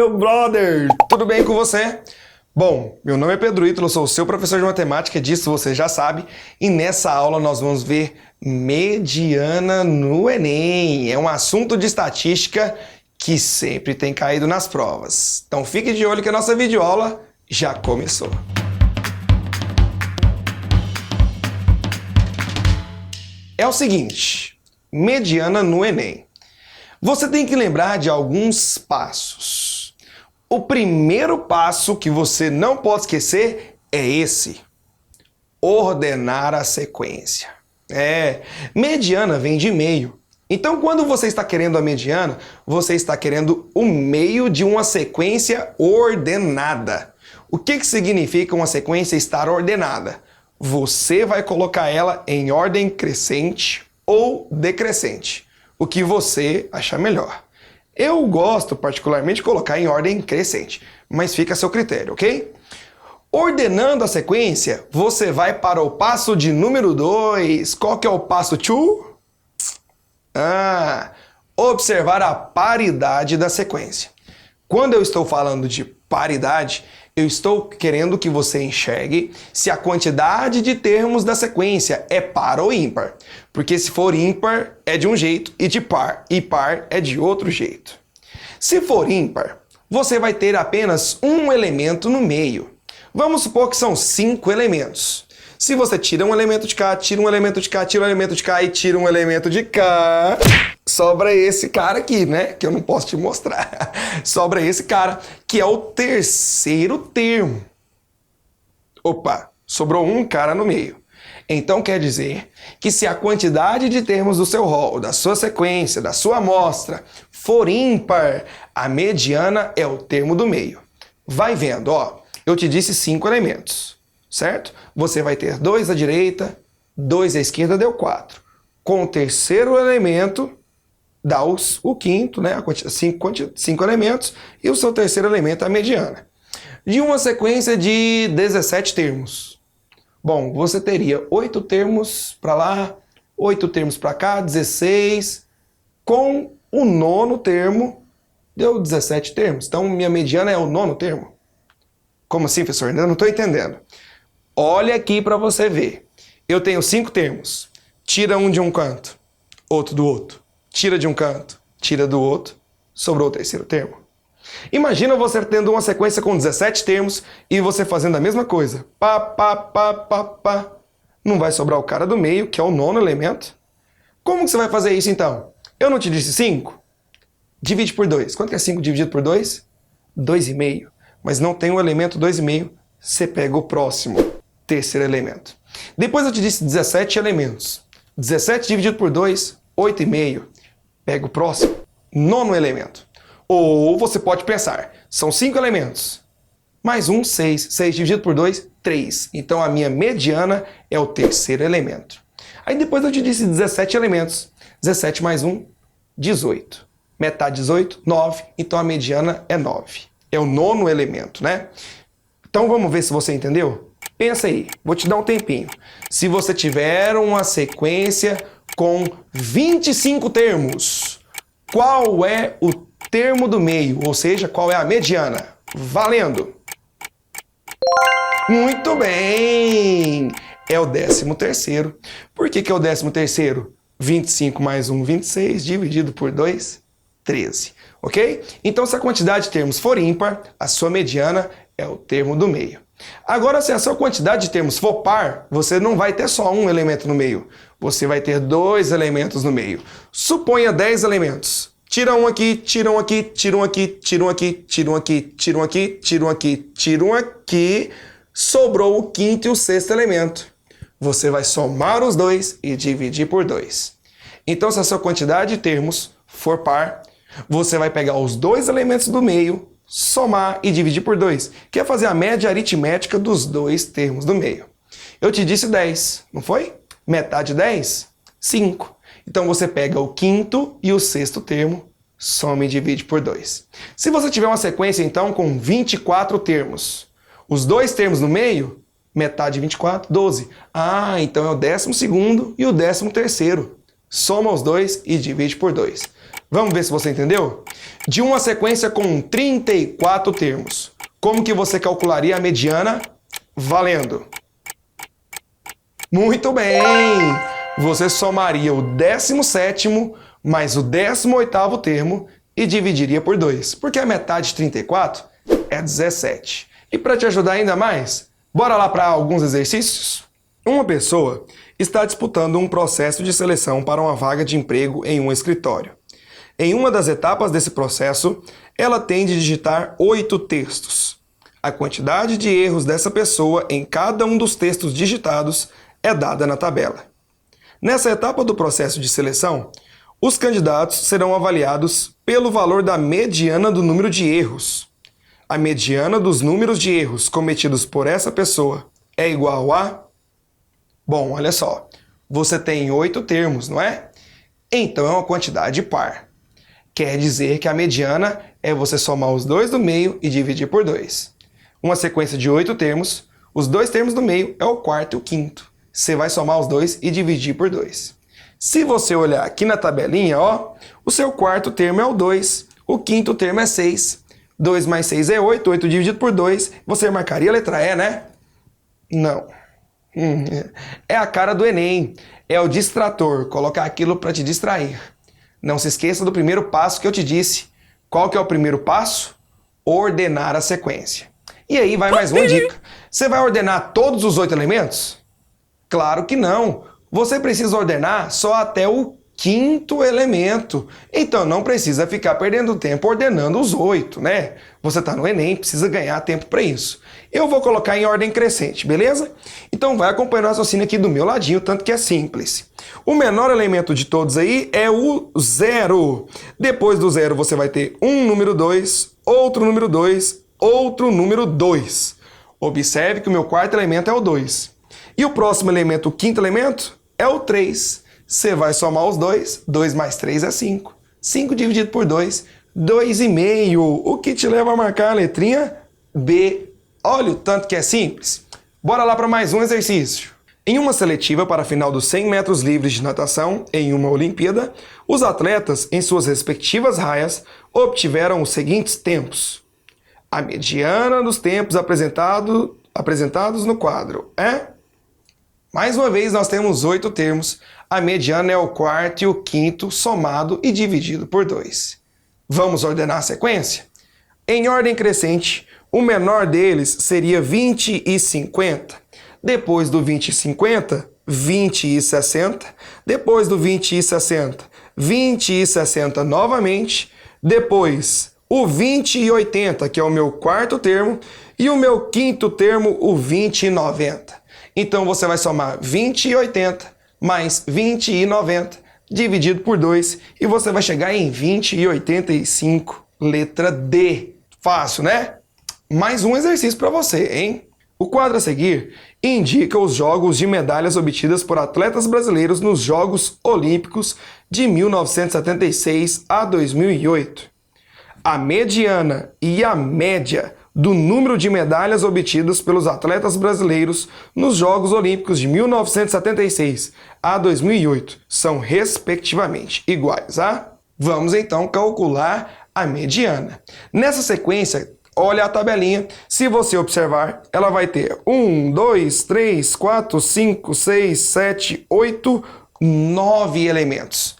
meu brother! Tudo bem com você? Bom, meu nome é Pedro Ítalo, sou o seu professor de matemática, disso você já sabe, e nessa aula nós vamos ver mediana no Enem. É um assunto de estatística que sempre tem caído nas provas. Então fique de olho que a nossa videoaula já começou. É o seguinte, mediana no Enem. Você tem que lembrar de alguns passos. O primeiro passo que você não pode esquecer é esse: ordenar a sequência. Mediana vem de meio. Então, quando você está querendo a mediana, você está querendo o meio de uma sequência ordenada. O que significa uma sequência estar ordenada? Você vai colocar ela em ordem crescente ou decrescente, o que você achar melhor. Eu gosto particularmente de colocar em ordem crescente, mas fica a seu critério, ok? Ordenando a sequência, você vai para o passo de número 2. Qual que é o passo 2? Observar a paridade da sequência. Quando eu estou falando de paridade, eu estou querendo que você enxergue se a quantidade de termos da sequência é par ou ímpar. Porque se for ímpar, é de um jeito, e par é de outro jeito. Se for ímpar, você vai ter apenas um elemento no meio. Vamos supor que são 5 elementos. Se você tira um elemento de cá, tira um elemento de cá, tira um elemento de cá e tira um elemento de cá, sobra esse cara aqui, né? Que eu não posso te mostrar. Sobra esse cara, que é o terceiro termo. Opa, sobrou um cara no meio. Então quer dizer que se a quantidade de termos do seu rol, da sua sequência, da sua amostra for ímpar, a mediana é o termo do meio. Vai vendo, ó. Eu te disse 5 elementos, certo? Você vai ter 2 à direita, 2 à esquerda, deu 4. Com o terceiro elemento, dá o quinto, né? 5 elementos, e o seu terceiro elemento é a mediana. De uma sequência de 17 termos. Bom, você teria 8 termos para lá, 8 termos para cá, 16. Com o nono termo, deu 17 termos. Então, minha mediana é o nono termo. Como assim, professor? Eu não estou entendendo. Olha aqui para você ver. Eu tenho 5 termos. Tira um de um canto, outro do outro. Tira de um canto, tira do outro. Sobrou o terceiro termo. Imagina você tendo uma sequência com 17 termos e você fazendo a mesma coisa. Pá, pá, pá, pá, pá. Não vai sobrar o cara do meio, que é o nono elemento. Como que você vai fazer isso então? Eu não te disse 5? Divide por 2. Quanto que é 5 dividido por 2? 2,5. Mas não tem o elemento 2,5, você pega o próximo, terceiro elemento. Depois eu te disse 17 elementos. 17 dividido por 2, 8,5. Pega o próximo, nono elemento. Ou você pode pensar, são 5 elementos. Mais um, 6. 6 dividido por 2, 3. Então a minha mediana é o terceiro elemento. Aí depois eu te disse 17 elementos. 17 mais 1, 18. Metade 18, 9. Então a mediana é 9. É o nono elemento, né? Então vamos ver se você entendeu? Pensa aí, vou te dar um tempinho. Se você tiver uma sequência com 25 termos, qual é o termo do meio? Ou seja, qual é a mediana? Valendo! Muito bem! É o 13º. Por que é o 13º? 25 mais 1, 26, dividido por 2, 13. Ok? Então, se a quantidade de termos for ímpar, a sua mediana é o termo do meio. Agora, se a sua quantidade de termos for par, você não vai ter só um elemento no meio. Você vai ter 2 elementos no meio. Suponha 10 elementos. Tira um aqui, tira um aqui, tira um aqui, tira um aqui, tira um aqui, tira um aqui, tira um aqui, tira um aqui. Sobrou o quinto e o sexto elemento. Você vai somar os 2 e dividir por 2. Então, se a sua quantidade de termos for par, você vai pegar os 2 elementos do meio, somar e dividir por 2, que é fazer a média aritmética dos 2 termos do meio. Eu te disse 10, não foi? Metade de 10? 5. Então você pega o quinto e o sexto termo, soma e divide por 2. Se você tiver uma sequência, então, com 24 termos, os 2 termos no meio, metade de 24, 12. Então é o 12º e o 13º. Soma os 2 e divide por 2. Vamos ver se você entendeu? De uma sequência com 34 termos, como que você calcularia a mediana? Valendo! Muito bem! Você somaria o 17º mais o 18º termo e dividiria por 2, porque a metade de 34 é 17. E para te ajudar ainda mais, bora lá para alguns exercícios? Uma pessoa está disputando um processo de seleção para uma vaga de emprego em um escritório. Em uma das etapas desse processo, ela tem de digitar 8 textos. A quantidade de erros dessa pessoa em cada um dos textos digitados é dada na tabela. Nessa etapa do processo de seleção, os candidatos serão avaliados pelo valor da mediana do número de erros. A mediana dos números de erros cometidos por essa pessoa é igual a... Bom, olha só, você tem 8 termos, não é? Então é uma quantidade par. Quer dizer que a mediana é você somar os 2 do meio e dividir por 2. Uma sequência de 8 termos, os 2 termos do meio é o quarto e o quinto. Você vai somar os 2 e dividir por 2. Se você olhar aqui na tabelinha, ó, o seu quarto termo é o 2, o quinto termo é 6. 2 mais 6 é 8, 8 dividido por 2, você marcaria a letra E, né? Não. É a cara do Enem, é o distrator, colocar aquilo para te distrair. Não se esqueça do primeiro passo que eu te disse. Qual que é o primeiro passo? Ordenar a sequência. E aí vai mais uma dica. Você vai ordenar todos os 8 elementos? Claro que não. Você precisa ordenar só até o 5º elemento. Então não precisa ficar perdendo tempo ordenando os 8, né? Você está no Enem, precisa ganhar tempo para isso. Eu vou colocar em ordem crescente, beleza? Então vai acompanhando o raciocínio aqui do meu ladinho, tanto que é simples. O menor elemento de todos aí é o 0. Depois do 0 você vai ter um número 2, outro número 2, outro número 2. Observe que o meu quarto elemento é o 2. E o próximo elemento, o 5º elemento, é o 3. Você vai somar os 2, 2 mais 3 é 5. 5 dividido por 2, 2,5. O que te leva a marcar a letrinha B. Olha o tanto que é simples. Bora lá para mais um exercício. Em uma seletiva para a final dos 100 metros livres de natação, em uma Olimpíada, os atletas, em suas respectivas raias, obtiveram os seguintes tempos. A mediana dos tempos apresentados no quadro é... Mais uma vez, nós temos 8 termos. A mediana é o quarto e o quinto somado e dividido por 2. Vamos ordenar a sequência? Em ordem crescente, o menor deles seria 20 e 50. Depois do 20 e 50, 20 e 60. Depois do 20 e 60, 20 e 60 novamente. Depois, o 20 e 80, que é o meu quarto termo. E o meu quinto termo, o 20 e 90. Então você vai somar 20 e 80 mais 20 e 90 dividido por 2 e você vai chegar em 20 e 85, letra D. Fácil, né? Mais um exercício para você, hein? O quadro a seguir indica os jogos de medalhas obtidas por atletas brasileiros nos Jogos Olímpicos de 1976 a 2008. A mediana e a média do número de medalhas obtidas pelos atletas brasileiros nos Jogos Olímpicos de 1976 a 2008 são, respectivamente, iguais a... Vamos então calcular a mediana. Nessa sequência, olha a tabelinha. Se você observar, ela vai ter 1, 2, 3, 4, 5, 6, 7, 8, 9 elementos.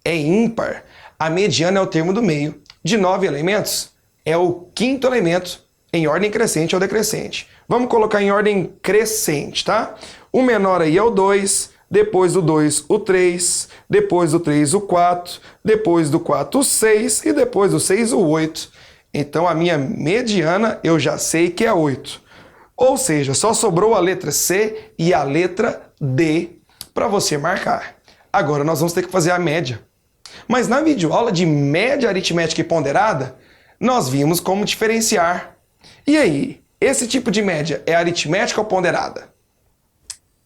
É ímpar. A mediana é o termo do meio. De 9 elementos, é o 5º elemento em ordem crescente ou decrescente. Vamos colocar em ordem crescente, tá? O menor aí é o 2, depois do 2 o 3, depois do 3 o 4, depois do 4 o 6 e depois do 6 o 8. Então a minha mediana eu já sei que é 8. Ou seja, só sobrou a letra C e a letra D para você marcar. Agora nós vamos ter que fazer a média. Mas na videoaula de média aritmética e ponderada, nós vimos como diferenciar. E aí, esse tipo de média é aritmética ou ponderada?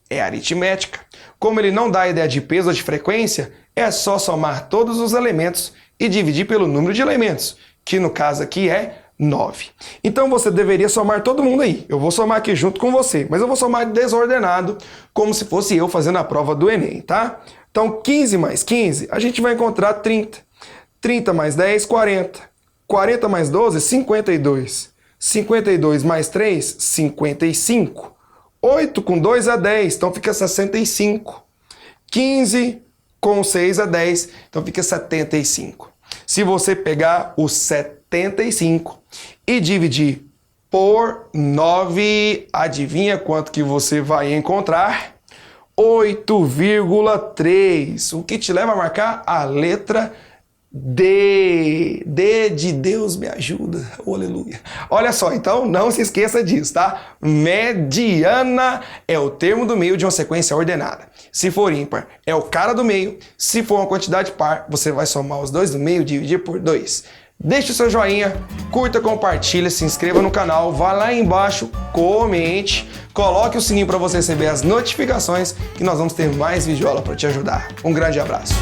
É aritmética. Como ele não dá a ideia de peso ou de frequência, é só somar todos os elementos e dividir pelo número de elementos, que no caso aqui é 9. Então você deveria somar todo mundo aí. Eu vou somar aqui junto com você, mas eu vou somar desordenado, como se fosse eu fazendo a prova do Enem, tá? Então 15 mais 15, a gente vai encontrar 30. 30 mais 10, 40. 40 mais 12, 52. 52 mais 3, 55. 8 com 2 é 10, então fica 65. 15 com 6 é 10, então fica 75. Se você pegar o 75 e dividir por 9, adivinha quanto que você vai encontrar? 8,3. O que te leva a marcar a letra D. D de Deus me ajuda. Oh, aleluia. Olha só, então não se esqueça disso, tá? Mediana é o termo do meio de uma sequência ordenada. Se for ímpar, é o cara do meio. Se for uma quantidade par, você vai somar os dois do meio e dividir por 2. Deixe o seu joinha, curta, compartilha, se inscreva no canal, vá lá embaixo, comente, coloque o sininho para você receber as notificações que nós vamos ter mais videoaula para te ajudar. Um grande abraço.